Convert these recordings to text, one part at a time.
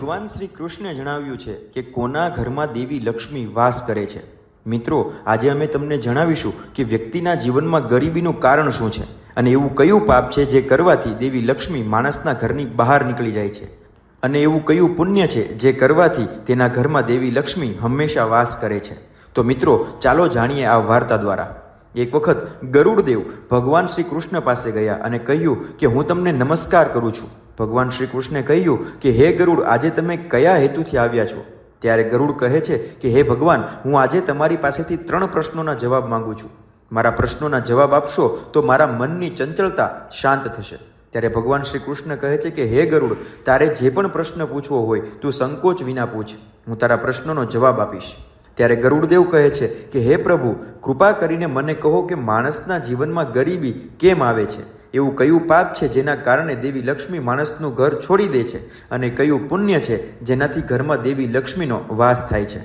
ભગવાન શ્રી કૃષ્ણે જણાવ્યું છે કે કોના ઘરમાં દેવી લક્ષ્મી વાસ કરે છે. મિત્રો, આજે અમે તમને જણાવીશું કે વ્યક્તિના જીવનમાં ગરીબીનું કારણ શું છે અને એવું કયું પાપ છે જે કરવાથી દેવી લક્ષ્મી માણસના ઘરની બહાર નીકળી જાય છે, અને એવું કયું પુણ્ય છે જે કરવાથી તેના ઘરમાં દેવી લક્ષ્મી હંમેશા વાસ કરે છે. તો મિત્રો, ચાલો જાણીએ આ વાર્તા દ્વારા. એક વખત ગરુડદેવ ભગવાન શ્રી કૃષ્ણ પાસે ગયા અને કહ્યું કે હું તમને નમસ્કાર કરું છું. ભગવાન શ્રી કૃષ્ણે કહ્યું કે હે ગરુડ, આજે તમે કયા હેતુથી આવ્યા છો? ત્યારે ગરુડ કહે છે કે હે ભગવાન, હું આજે તમારી પાસેથી 3 પ્રશ્નોના જવાબ માંગુ છું. મારા પ્રશ્નોના જવાબ આપશો તો મારા મનની ચંચળતા શાંત થશે. ત્યારે ભગવાન શ્રી કૃષ્ણ કહે છે કે હે ગરુડ, તારે જે પણ પ્રશ્ન પૂછવો હોય તું સંકોચ વિના પૂછ, હું તારા પ્રશ્નોનો જવાબ આપીશ. ત્યારે ગરુડદેવ કહે છે કે હે પ્રભુ, કૃપા કરીને મને કહો કે માણસના જીવનમાં ગરીબી કેમ આવે છે? એવું કયું પાપ છે જેના કારણે દેવી લક્ષ્મી માણસનું ઘર છોડી દે છે, અને કયું પુણ્ય છે જેનાથી ઘરમાં દેવી લક્ષ્મીનો વાસ થાય છે?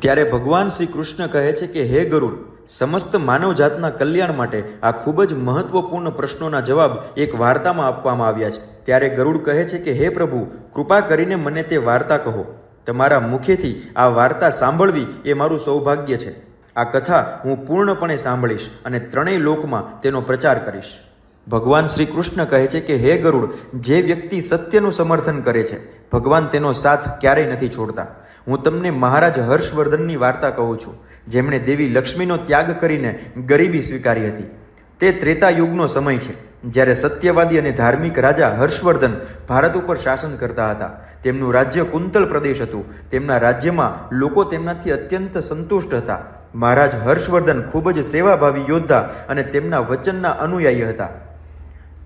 ત્યારે ભગવાન શ્રી કૃષ્ણ કહે છે કે હે ગરુડ, સમસ્ત માનવજાતના કલ્યાણ માટે આ ખૂબ જ મહત્વપૂર્ણ પ્રશ્નોના જવાબ એક વાર્તામાં આપવામાં આવ્યા છે. ત્યારે ગરુડ કહે છે કે હે પ્રભુ, કૃપા કરીને મને તે વાર્તા કહો. તમારા મુખેથી આ વાર્તા સાંભળવી એ મારું સૌભાગ્ય છે. આ કથા હું પૂર્ણપણે સાંભળીશ અને 3 લોકમાં તેનો પ્રચાર કરીશ. ભગવાન શ્રી કૃષ્ણ કહે છે કે હે ગરુડ, જે વ્યક્તિ સત્યનું સમર્થન કરે છે, ભગવાન તેનો સાથ ક્યારેય નથી છોડતા. હું તમને મહારાજ હર્ષવર્ધનની વાર્તા કહું છું, જેમણે દેવી લક્ષ્મીનો ત્યાગ કરીને ગરીબી સ્વીકારી હતી. તે ત્રેતા યુગનો સમય છે, જ્યારે સત્યવાદી અને ધાર્મિક રાજા હર્ષવર્ધન ભારત ઉપર શાસન કરતા હતા. તેમનું રાજ્ય કુંતલ પ્રદેશ હતું. તેમના રાજ્યમાં લોકો તેમનાથી અત્યંત સંતુષ્ટ હતા. મહારાજ હર્ષવર્ધન ખૂબ જ સેવાભાવી યોદ્ધા અને તેમના વચનના અનુયાયી હતા.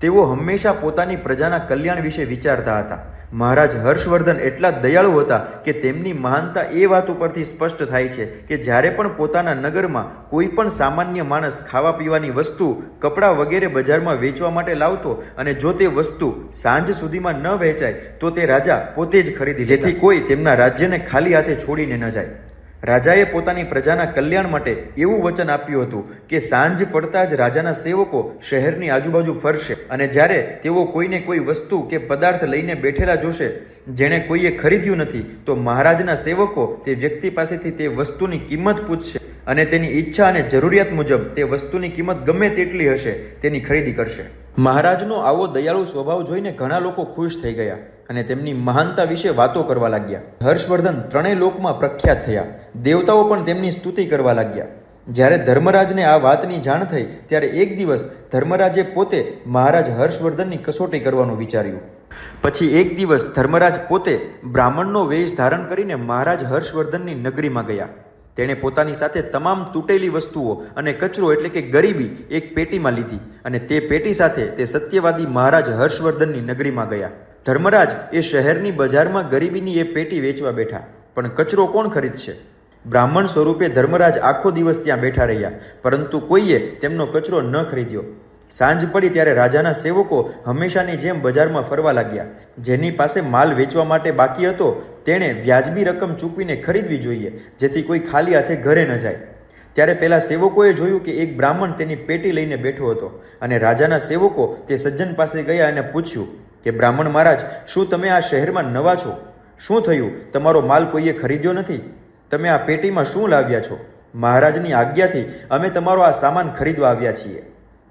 તેઓ હંમેશા પોતાની પ્રજાના કલ્યાણ વિશે વિચારતા હતા. મહારાજ હર્ષવર્ધન એટલા દયાળુ હતા કે તેમની મહાનતા એ વાત ઉપરથી સ્પષ્ટ થાય છે કે જ્યારે પણ પોતાના નગરમાં કોઈ પણ સામાન્ય માણસ ખાવા પીવાની વસ્તુ, કપડાં વગેરે બજારમાં વેચવા માટે લાવતો અને જો તે વસ્તુ સાંજ સુધીમાં ન વેચાય તો તે રાજા પોતે જ ખરીદી, જેથી કોઈ તેમના રાજ્યને ખાલી હાથે છોડીને ન જાય. રાજાએ પોતાની પ્રજાના કલ્યાણ માટે એવું વચન આપ્યું હતું કે સાંજ પડતા જ રાજાના સેવકો શહેરની આજુબાજુ ફરશે, અને જ્યારે તેઓ કોઈને કોઈ વસ્તુ કે પદાર્થ લઈને બેઠેલા જોશે જેણે કોઈએ ખરીદ્યું નથી, તો મહારાજના સેવકો તે વ્યક્તિ પાસેથી તે વસ્તુની કિંમત પૂછશે અને તેની ઈચ્છા અને જરૂરિયાત મુજબ તે વસ્તુની કિંમત ગમે તેટલી હશે તેની ખરીદી કરશે. મહારાજનો આવો દયાળુ સ્વભાવ જોઈને ઘણા લોકો ખુશ થઈ ગયા અને તેમની મહાનતા વિશે વાતો કરવા લાગ્યા. હર્ષવર્ધન 3 લોકમાં પ્રખ્યાત થયા. દેવતાઓ પણ તેમની સ્તુતિ કરવા લાગ્યા. જ્યારે ધર્મરાજને આ વાતની જાણ થઈ ત્યારે એક દિવસ ધર્મરાજે પોતે મહારાજ હર્ષવર્ધનની કસોટી કરવાનું વિચાર્યું. પછી એક દિવસ ધર્મરાજ પોતે બ્રાહ્મણનો વેશ ધારણ કરીને મહારાજ હર્ષવર્ધનની નગરીમાં ગયા. તેણે પોતાની સાથે તમામ તૂટેલી વસ્તુઓ અને કચરો એટલે કે ગરીબી એક પેટીમાં લીધી અને તે પેટી સાથે તે સત્યવાદી મહારાજ હર્ષવર્ધનની નગરીમાં ગયા. ધર્મરાજ એ શહેરની બજારમાં ગરીબીની એ પેટી વેચવા બેઠા, પણ કચરો કોણ ખરીદશે? બ્રાહ્મણ સ્વરૂપે ધર્મરાજ આખો દિવસ ત્યાં બેઠા રહ્યા, પરંતુ કોઈએ તેમનો કચરો ન ખરીદ્યો. સાંજ પડી ત્યારે રાજાના સેવકો હંમેશાની જેમ બજારમાં ફરવા લાગ્યા. જેની પાસે માલ વેચવા માટે બાકી હતો તેણે વ્યાજબી રકમ ચૂકવીને ખરીદવી જોઈએ, જેથી કોઈ ખાલી હાથે ઘરે ન જાય. ત્યારે પેલા સેવકોએ જોયું કે એક બ્રાહ્મણ તેની પેટી લઈને બેઠો હતો, અને રાજાના સેવકો તે સજ્જન પાસે ગયા અને પૂછ્યું કે બ્રાહ્મણ મહારાજ, શું તમે આ શહેરમાં નવા છો? શું થયું? તમારો માલ કોઈએ ખરીદ્યો નથી? તમે આ પેટીમાં શું લાવ્યા છો? મહારાજની આજ્ઞાથી અમે તમારો આ સામાન ખરીદવા આવ્યા છીએ.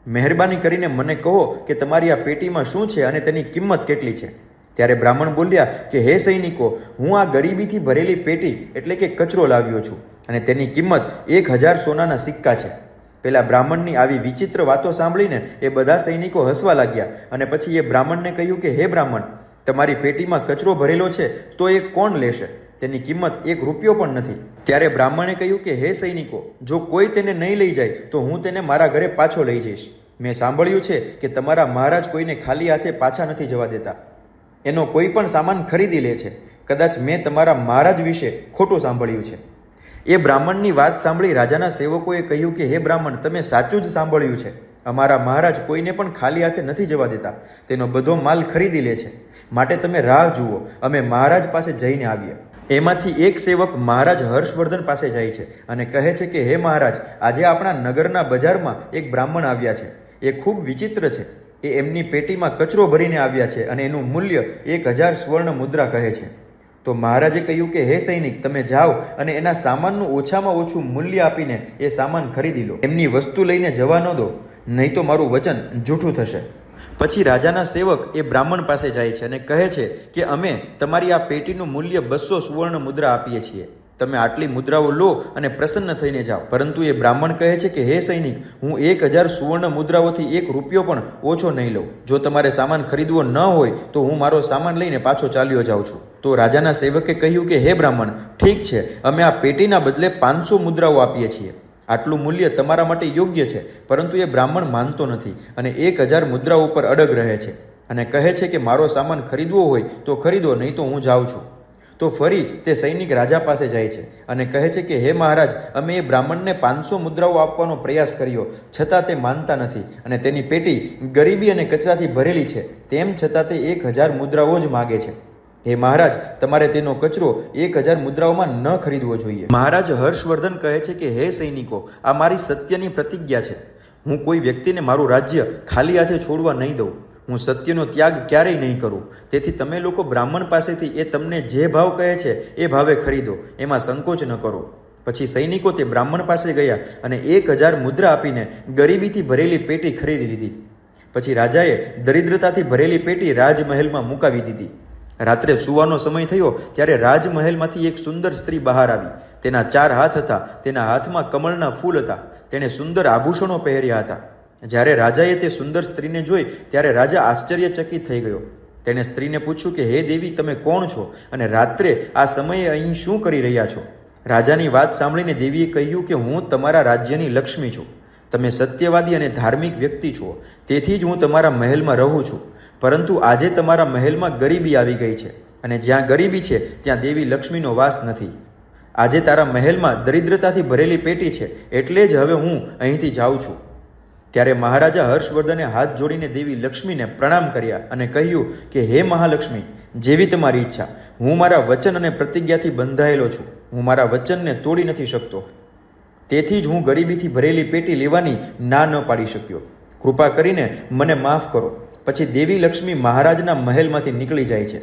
મહેરબાની કરીને મને કહો કે તમારી આ પેટીમાં શું છે અને તેની કિંમત કેટલી છે? ત્યારે બ્રાહ્મણ બોલ્યા કે હે સૈનિકો, હું આ ગરીબીથી ભરેલી પેટી એટલે કે કચરો લાવ્યો છું, અને તેની કિંમત 1000 સોનાના સિક્કા છે. પેલા બ્રાહ્મણની આવી વિચિત્ર વાતો સાંભળીને એ બધા સૈનિકો હસવા લાગ્યા, અને પછી એ બ્રાહ્મણને કહ્યું કે હે બ્રાહ્મણ, તમારી પેટીમાં કચરો ભરેલો છે તો એ કોણ લેશે? તેની કિંમત 1 રૂપિયો પણ નથી. ત્યારે બ્રાહ્મણે કહ્યું કે હે સૈનિકો, જો કોઈ તેને નહીં લઈ જાય તો હું તેને મારા ઘરે પાછો લઈ જઈશ. મેં સાંભળ્યું છે કે તમારા મહારાજ કોઈને ખાલી હાથે પાછા નથી જવા દેતા. એનો કોઈ પણ સામાન ખરીદી લે છે. કદાચ મેં તમારા મહારાજ વિશે ખોટું સાંભળ્યું છે. એ બ્રાહ્મણની વાત સાંભળી રાજાના સેવકોએ કહ્યું કે હે બ્રાહ્મણ, તમે સાચું જ સાંભળ્યું છે. અમારા મહારાજ કોઈને પણ ખાલી હાથે નથી જવા દેતા. તેનો બધો માલ ખરીદી લે છે. માટે તમે રાહ જુઓ, અમે મહારાજ પાસે જઈને આવીએ. એમાંથી એક સેવક મહારાજ હર્ષવર્ધન પાસે જાય છે અને કહે છે કે હે મહારાજ, આજે આપણા નગરના બજારમાં એક બ્રાહ્મણ આવ્યા છે. એ ખૂબ વિચિત્ર છે. એ એમની પેટીમાં કચરો ભરીને આવ્યા છે અને એનું મૂલ્ય 1000 સ્વર્ણ મુદ્રા કહે છે. તો મહારાજે કહ્યું કે હે સૈનિક, તમે જાઓ અને એના સામાનનું ઓછામાં ઓછું મૂલ્ય આપીને એ સામાન ખરીદી લો. એમની વસ્તુ લઈને જવા ન દો, નહીં તો મારું વચન જૂઠું થશે. પછી રાજાના સેવક એ બ્રાહ્મણ પાસે જાય છે અને કહે છે કે અમે તમારી આ પેટીનું મૂલ્ય 200 સુવર્ણ મુદ્રા આપીએ છીએ. તમે આટલી મુદ્રાઓ લો અને પ્રસન્ન થઈને જાઓ. પરંતુ એ બ્રાહ્મણ કહે છે કે હે સૈનિક, હું 1000 સુવર્ણ મુદ્રાઓથી 1 રૂપિયો પણ ઓછો નહીં લઉં. જો તમારે સામાન ખરીદવો ન હોય તો હું મારો સામાન લઈને પાછો ચાલ્યો જાઉં છું. તો રાજાના સેવકે કહ્યું કે હે બ્રાહ્મણ, ઠીક છે, અમે આ પેટીના બદલે 500 મુદ્રાઓ આપીએ છીએ. આટલું મૂલ્ય તમારા માટે યોગ્ય છે. પરંતુ એ બ્રાહ્મણ માનતો નથી અને 1000 મુદ્રાઓ પર અડગ રહે છે અને કહે છે કે મારો સામાન ખરીદવો હોય તો ખરીદો, નહીં તો હું જાઉં છું. તો ફરી તે સૈનિક રાજા પાસે જાય છે અને કહે છે કે હે મહારાજ, અમે એ બ્રાહ્મણને 500 મુદ્રાઓ આપવાનો પ્રયાસ કર્યો, છતાં તે માનતા નથી અને તેની પેટી ગરીબી અને કચરાથી ભરેલી છે. તેમ છતાં તે 1000 મુદ્રાઓ જ માગે છે. હે મહારાજ, તમારે તેનો કચરો 1000 મુદ્રાઓમાં ન ખરીદવો જોઈએ. મહારાજ હર્ષવર્ધન કહે છે કે હે સૈનિકો, આ મારી સત્યની પ્રતિજ્ઞા છે. હું કોઈ વ્યક્તિને મારું રાજ્ય ખાલી હાથે છોડવા નહીં દઉં. હું સત્યનો ત્યાગ ક્યારેય નહીં કરું. તેથી તમે લોકો બ્રાહ્મણ પાસેથી એ તમને જે ભાવ કહે છે એ ભાવે ખરીદો, એમાં સંકોચ ન કરો. પછી સૈનિકો તે બ્રાહ્મણ પાસે ગયા અને 1000 મુદ્રા આપીને ગરીબીથી ભરેલી પેટી ખરીદી લીધી. પછી રાજાએ દરિદ્રતાથી ભરેલી પેટી રાજમહેલમાં મુકાવી દીધી. રાત્રે સૂવાનો સમય થયો ત્યારે રાજમહેલમાંથી એક સુંદર સ્ત્રી બહાર આવી. તેના 4 હાથ હતા, તેના હાથમાં કમળના ફૂલ હતા, તેણે સુંદર આભૂષણો પહેર્યા હતા. જ્યારે રાજાએ તે સુંદર સ્ત્રીને જોઈ ત્યારે રાજા આશ્ચર્યચકિત થઈ ગયો. તેણે સ્ત્રીને પૂછ્યું કે હે દેવી, તમે કોણ છો અને રાત્રે આ સમયે અહીં શું કરી રહ્યા છો? રાજાની વાત સાંભળીને દેવીએ કહ્યું કે હું તમારા રાજ્યની લક્ષ્મી છું. તમે સત્યવાદી અને ધાર્મિક વ્યક્તિ છો, તેથી જ હું તમારા મહેલમાં રહું છું. પરંતુ આજે તમારા મહેલમાં ગરીબી આવી ગઈ છે અને જ્યાં ગરીબી છે ત્યાં દેવી લક્ષ્મીનો વાસ નથી. આજે તારા મહેલમાં દરિદ્રતાથી ભરેલી પેટી છે, એટલે જ હવે હું અહીંથી જાઉં છું. ત્યારે મહારાજા હર્ષવર્ધને હાથ જોડીને દેવી લક્ષ્મીને પ્રણામ કર્યા અને કહ્યું કે હે મહાલક્ષ્મી, જેવી તમારી ઈચ્છા. હું મારા વચન અને પ્રતિજ્ઞાથી બંધાયેલો છું. હું મારા વચનને તોડી નથી શકતો. તેથી જ હું ગરીબીથી ભરેલી પેટી લેવાની ના ન પાડી શક્યો. કૃપા કરીને મને માફ કરો. પછી દેવી લક્ષ્મી મહારાજના મહેલમાંથી નીકળી જાય છે.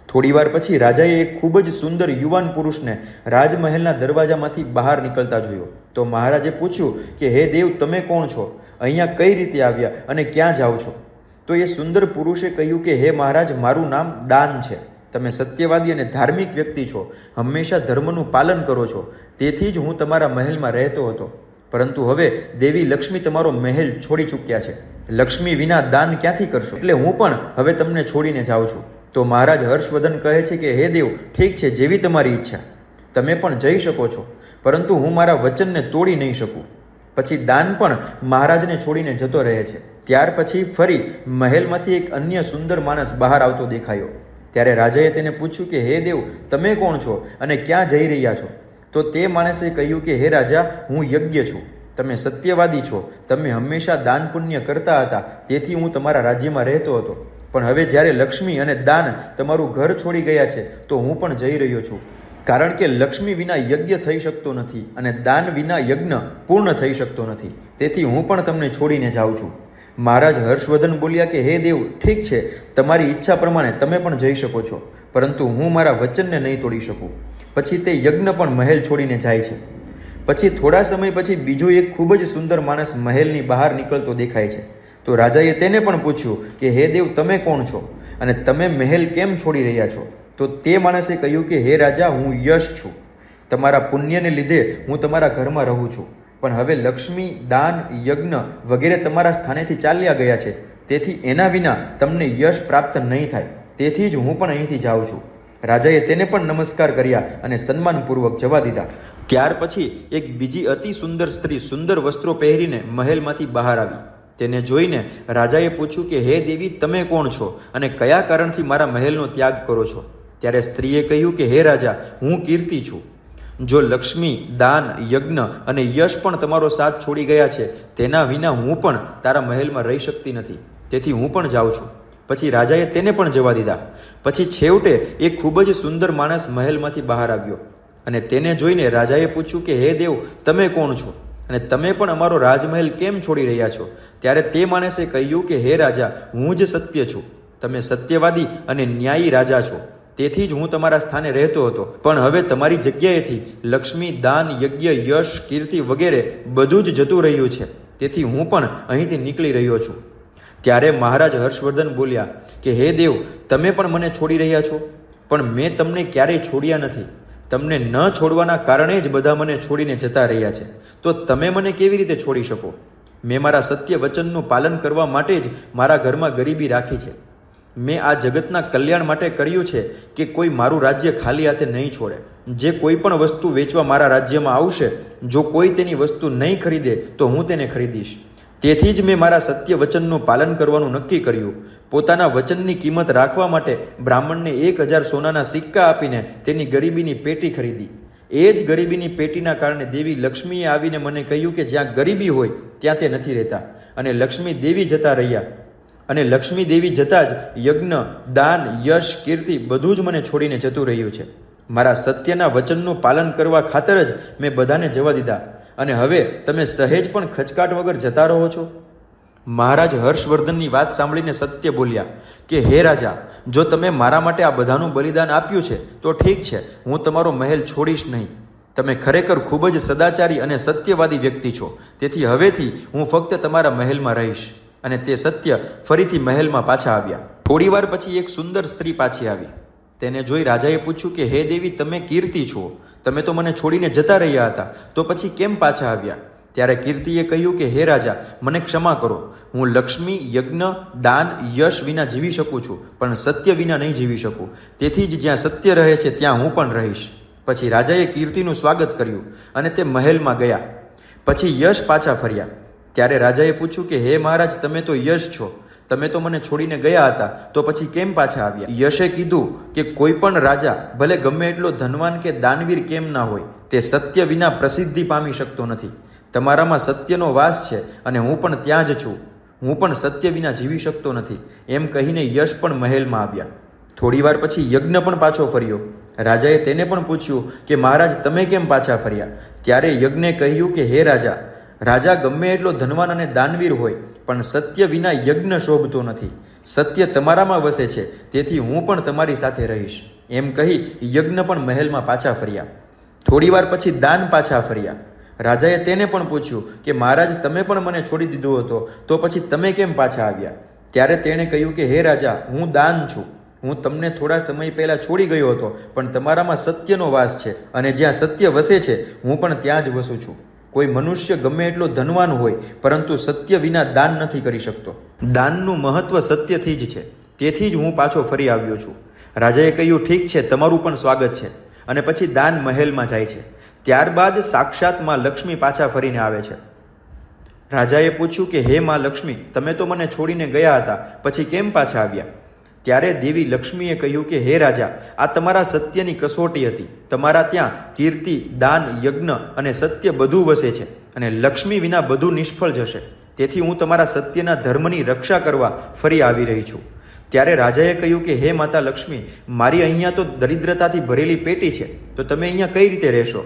થોડીવાર પછી રાજાએ એક ખૂબ જ સુંદર યુવાન પુરુષને રાજમહેલના દરવાજામાંથી બહાર નીકળતા જોયો. તો મહારાજે પૂછ્યું કે હે દેવ, તમે કોણ છો? અહીંયા કઈ રીતે આવ્યા અને ક્યાં જાઓ છો? તો એ સુંદર પુરુષે કહ્યું કે હે મહારાજ, મારું નામ દાન છે. તમે સત્યવાદી અને ધાર્મિક વ્યક્તિ છો, હંમેશા ધર્મનું પાલન કરો છો, તેથી જ હું તમારા મહેલમાં રહેતો હતો. પરંતુ હવે દેવી લક્ષ્મી તમારો મહેલ છોડી ચૂક્યા છે. લક્ષ્મી વિના દાન ક્યાંથી કરશો? એટલે હું પણ હવે તમને છોડીને જાઉં છું. તો મહારાજ હર્ષવર્ધન કહે છે કે હે દેવ, ઠીક છે, જેવી તમારી ઈચ્છા. તમે પણ જઈ શકો છો, પરંતુ હું મારા વચનને તોડી નહીં શકું. પછી દાન પણ મહારાજને છોડીને જતો રહે છે. ત્યાર પછી ફરી મહેલમાંથી એક અન્ય સુંદર માણસ બહાર આવતો દેખાયો. ત્યારે રાજાએ તેને પૂછ્યું કે હે દેવ, તમે કોણ છો અને ક્યાં જઈ રહ્યા છો? તો તે માણસે કહ્યું કે હે રાજા, હું યજ્ઞ છું. તમે સત્યવાદી છો, તમે હંમેશા દાન પુણ્ય કરતા હતા, તેથી હું તમારા રાજ્યમાં રહેતો હતો. પણ હવે જ્યારે લક્ષ્મી અને દાન તમારું ઘર છોડી ગયા છે તો હું પણ જઈ રહ્યો છું. કારણ કે લક્ષ્મી વિના યજ્ઞ થઈ શકતો નથી અને દાન વિના યજ્ઞ પૂર્ણ થઈ શકતો નથી. તેથી હું પણ તમને છોડીને જાઉં છું. મહારાજ હર્ષવર્ધન બોલ્યા કે હે દેવ, ઠીક છે, તમારી ઈચ્છા પ્રમાણે તમે પણ જઈ શકો છો, પરંતુ હું મારા વચનને નહીં તોડી શકું. પછી તે યજ્ઞ પણ મહેલ છોડીને જાય છે. પછી થોડા સમય પછી બીજો એક ખૂબ જ સુંદર માણસ મહેલની બહાર નીકળતો દેખાય છે. તો રાજાએ તેને પણ પૂછ્યું કે હે દેવ, તમે કોણ છો અને તમે મહેલ કેમ છોડી રહ્યા છો? તો તે માણસે કહ્યું કે હે રાજા, હું યશ છું. તમારા પુણ્યને લીધે હું તમારા ઘરમાં રહું છું. પણ હવે લક્ષ્મી, દાન, યજ્ઞ વગેરે તમારા સ્થાનેથી ચાલ્યા ગયા છે, તેથી એના વિના તમને યશ પ્રાપ્ત નહીં થાય. તેથી જ હું પણ અહીંથી જાઉં છું. રાજાએ તેને પણ નમસ્કાર કર્યા અને સન્માનપૂર્વક જવા દીધા. ત્યાર પછી એક બીજી અતિ સુંદર સ્ત્રી સુંદર વસ્ત્રો પહેરીને મહેલમાંથી બહાર આવી. તેને જોઈને રાજાએ પૂછ્યું કે હે દેવી, તમે કોણ છો અને કયા કારણથી મારા મહેલનો ત્યાગ કરો છો? ત્યારે સ્ત્રીએ કહ્યું કે હે રાજા, હું કીર્તિ છું. જો લક્ષ્મી, દાન, યજ્ઞ અને યશ પણ તમારો સાથ છોડી ગયા છે, તેના વિના હું પણ તારા મહેલમાં રહી શકતી નથી. તેથી હું પણ જાઉં છું. પછી રાજાએ તેને પણ જવા દીધા. પછી છેવટે એક ખૂબ જ સુંદર માણસ મહેલમાંથી બહાર આવ્યો અને તેને જોઈને રાજાએ પૂછ્યું કે હે દેવ, તમે કોણ છો અને તમે પણ અમારો રાજમહેલ કેમ છોડી રહ્યા છો? ત્યારે તે માણસે કહ્યું કે હે રાજા, હું જ સત્ય છું. તમે સત્યવાદી અને ન્યાયી રાજા છો, તેથી જ હું તમારા સ્થાને રહેતો હતો, પણ હવે તમારી જગ્યાએથી લક્ષ્મી, દાન, યજ્ઞ, યશ, કીર્તિ વગેરે બધું જ જતું રહ્યું છે. તેથી હું પણ અહીંથી નીકળી રહ્યો છું. ત્યારે મહારાજ હર્ષવર્ધન બોલ્યા કે હે દેવ, તમે પણ મને છોડી રહ્યા છો, પણ મેં તમને ક્યારેય છોડ્યા નથી. તમને ન છોડવાના કારણે જ બધા મને છોડીને જતા રહ્યા છે. તો તમે મને કેવી રીતે છોડી શકો? મેં મારા સત્ય વચનનું પાલન કરવા માટે જ મારા ઘરમાં ગરીબી રાખી છે. મેં આ જગતના કલ્યાણ માટે કર્યું છે કે કોઈ મારું રાજ્ય ખાલી હાથે નહીં છોડે. જે કોઈ પણ વસ્તુ વેચવા મારા રાજ્યમાં આવશે, જો કોઈ તેની વસ્તુ નહીં ખરીદે તો હું તેને ખરીદીશ. તેથી જ મેં મારા સત્ય વચનનું પાલન કરવાનું નક્કી કર્યું. પોતાના વચનની કિંમત રાખવા માટે બ્રાહ્મણને 1000 સોનાના સિક્કા આપીને તેની ગરીબીની પેટી ખરીદી. એ જ ગરીબીની પેટીના કારણે દેવી લક્ષ્મીએ આવીને મને કહ્યું કે જ્યાં ગરીબી હોય ત્યાં તે નથી રહેતા, અને લક્ષ્મી દેવી જતા રહ્યા. અને લક્ષ્મી દેવી જતાં જ યજ્ઞ, દાન, યશ, કીર્તિ બધું જ મને છોડીને જતું રહ્યું છે. મારા સત્યના વચનનું પાલન કરવા ખાતર જ મેં બધાને જવા દીધા, અને હવે તમે સહેજ પણ ખચકાટ વગર જતા રહો છો. મહારાજ હર્ષવર્ધનની વાત સાંભળીને સત્ય બોલ્યા કે હે રાજા, જો તમે મારા માટે આ બધાનું બલિદાન આપ્યું છે તો ઠીક છે, હું તમારો મહેલ છોડીશ નહીં. તમે ખરેખર ખૂબ જ સદાચારી અને સત્યવાદી વ્યક્તિ છો. તેથી હવેથી હું ફક્ત તમારા મહેલમાં રહીશ. અને તે સત્ય ફરીથી મહેલમાં પાછા આવ્યા. થોડી વાર પછી એક સુંદર સ્ત્રી પાછી આવી. તેને જોઈ રાજાએ પૂછ્યું કે હે દેવી, તમે કીર્તિ છો, તમે તો મને છોડીને જતા રહ્યા હતા, તો પછી કેમ પાછા આવ્યા? ત્યારે કીર્તિએ કહ્યું કે હે રાજા, મને ક્ષમા કરો. હું લક્ષ્મી, યજ્ઞ, દાન, યશ વિના જીવી શકું છું, પણ સત્ય વિના નહીં જીવી શકું. તેથી જ જ્યાં સત્ય રહે છે ત્યાં હું પણ રહીશ. પછી રાજાએ કીર્તિનું સ્વાગત કર્યું અને તે મહેલમાં ગયા. પછી યશ પાછા ફર્યા. ત્યારે રાજાએ પૂછ્યું કે હે મહારાજ, તમે તો યશ છો, તમે તો મને છોડીને ગયા હતા, તો પછી કેમ પાછા આવ્યા? યશે કીધું કે કોઈ પણ રાજા ભલે ગમે એટલો ધનવાન કે દાનવીર કેમ ના હોય, તે સત્ય વિના પ્રસિદ્ધિ પામી શકતો નથી. તમારામાં સત્યનો વાસ છે અને હું પણ ત્યાં જ છું. હું પણ સત્ય વિના જીવી શકતો નથી. એમ કહીને યશ પણ મહેલમાં આવ્યા. થોડી વાર પછી યજ્ઞ પણ પાછો ફર્યો. રાજાએ તેને પણ પૂછ્યું કે મહારાજ, તમે કેમ પાછા ફર્યા? ત્યારે યજ્ઞે કહ્યું કે હે રાજા, રાજા ગમે એટલો ધનવાન અને દાનવીર હોય, પણ સત્ય વિના યજ્ઞ શોભતો નથી. સત્ય તમારામાં વસે છે, તેથી હું પણ તમારી સાથે રહીશ. એમ કહી યજ્ઞ પણ મહેલમાં પાછા ફર્યા. થોડી વાર પછી દાન પાછા ફર્યા. રાજાએ તેને પણ પૂછ્યું કે મહારાજ, તમે પણ મને છોડી દીધો હતો, તો પછી તમે કેમ પાછા આવ્યા? ત્યારે તેણે કહ્યું કે હે રાજા, હું દાન છું. હું તમને થોડા સમય પહેલાં છોડી ગયો હતો, પણ તમારામાં સત્યનો વાસ છે, અને જ્યાં સત્ય વસે છે હું પણ ત્યાં જ વસું છું. કોઈ મનુષ્ય ગમે એટલો ધનવાન હોય, પરંતુ સત્ય વિના દાન નથી કરી શકતો. દાનનું મહત્વ સત્યથી જ છે, તેથી જ હું પાછો ફરી આવ્યો છું. રાજાએ કહ્યું ઠીક છે, તમારું પણ સ્વાગત છે. અને પછી દાન મહેલમાં જાય છે. ત્યારબાદ સાક્ષાત માં લક્ષ્મી પાછા ફરીને આવે છે. રાજાએ પૂછ્યું કે હે માં લક્ષ્મી, તમે તો મને છોડીને ગયા હતા, પછી કેમ પાછા આવ્યા? ત્યારે દેવી લક્ષ્મીએ કહ્યું કે હે રાજા, આ તમારા સત્યની કસોટી હતી. તમારા ત્યાં કીર્તિ, દાન, યજ્ઞ અને સત્ય બધું વસે છે, અને લક્ષ્મી વિના બધું નિષ્ફળ જશે. તેથી હું તમારા સત્યના ધર્મની રક્ષા કરવા ફરી આવી રહી છું. ત્યારે રાજાએ કહ્યું કે હે માતા લક્ષ્મી, મારી અહીંયા તો દરિદ્રતાથી ભરેલી પેટી છે, તો તમે અહીંયા કઈ રીતે રહેશો?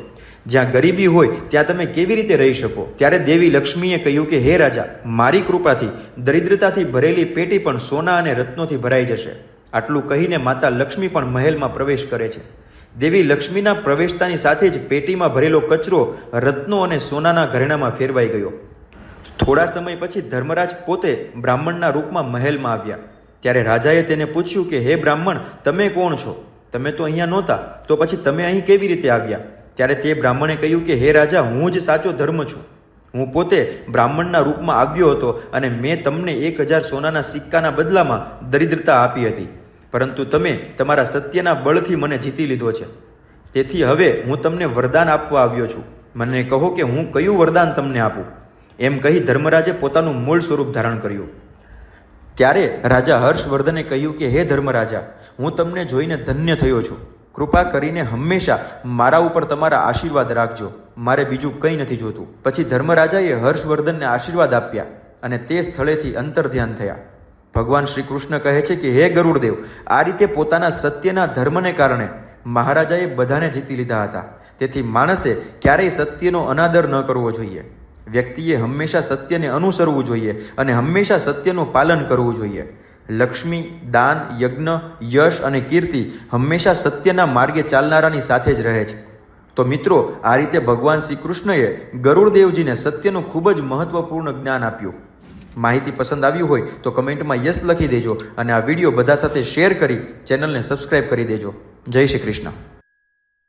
જ્યાં ગરીબી હોય ત્યાં તમે કેવી રીતે રહી શકો? ત્યારે દેવી લક્ષ્મીએ કહ્યું કે હે રાજા, મારી કૃપાથી દરિદ્રતાથી ભરેલી પેટી પણ સોના અને રત્નોથી ભરાઈ જશે. આટલું કહીને માતા લક્ષ્મી પણ મહેલમાં પ્રવેશ કરે છે. દેવી લક્ષ્મીના પ્રવેશતાની સાથે જ પેટીમાં ભરેલો કચરો રત્નો અને સોનાના ઘરેણામાં ફેરવાઈ ગયો. થોડા સમય પછી ધર્મરાજ પોતે બ્રાહ્મણના રૂપમાં મહેલમાં આવ્યા. ત્યારે રાજાએ તેને પૂછ્યું કે હે બ્રાહ્મણ, તમે કોણ છો? તમે તો અહીંયા નહોતા, તો પછી તમે અહીં કેવી રીતે આવ્યા? ત્યારે તે બ્રાહ્મણે કહ્યું કે હે રાજા, હું જ સાચો ધર્મ છું. હું પોતે બ્રાહ્મણના રૂપમાં આવ્યો હતો અને મેં તમને 1000 સોનાના સિક્કાના બદલામાં દરિદ્રતા આપી હતી, પરંતુ તમે તમારા સત્યના બળથી મને જીતી લીધો છે. તેથી હવે હું તમને વરદાન આપવા આવ્યો છું. મને કહો કે હું કયું વરદાન તમને આપું? એમ કહી ધર્મરાજે પોતાનું મૂળ સ્વરૂપ ધારણ કર્યું. ત્યારે રાજા હર્ષવર્ધને કહ્યું કે હે ધર્મરાજા, હું તમને જોઈને ધન્ય થયો છું. કૃપા કરીને હંમેશા મારા ઉપર તમારા આશીર્વાદ રાખજો. મારે બીજું કંઈ નથી જોતું. પછી ધર્મરાજાએ હર્ષવર્ધનને આશીર્વાદ આપ્યા અને તે સ્થળેથી અંતર્ધ્યાન થયા. ભગવાન શ્રી કૃષ્ણ કહે છે કે હે ગરુડદેવ, આ રીતે પોતાના સત્યના ધર્મને કારણે મહારાજાએ બધાને જીતી લીધા હતા. તેથી માણસે ક્યારેય સત્યનો અનાદર ન કરવો જોઈએ. વ્યક્તિએ હંમેશા સત્યને અનુસરવું જોઈએ અને હંમેશા સત્યનું પાલન કરવું જોઈએ. લક્ષ્મી, દાન, યજ્ઞ, યશ અને કીર્તિ હંમેશા સત્યના માર્ગે ચાલનારાની સાથે જ રહે છે. તો મિત્રો, આ રીતે ભગવાન શ્રી કૃષ્ણએ ગરુડદેવજીને સત્યનું ખૂબ જ મહત્વપૂર્ણ જ્ઞાન આપ્યું. માહિતી પસંદ આવી હોય તો કમેન્ટમાં યસ લખી દેજો અને આ વિડીયો બધા સાથે શેર કરી ચેનલને સબસ્ક્રાઈબ કરી દેજો. જય શ્રી કૃષ્ણ.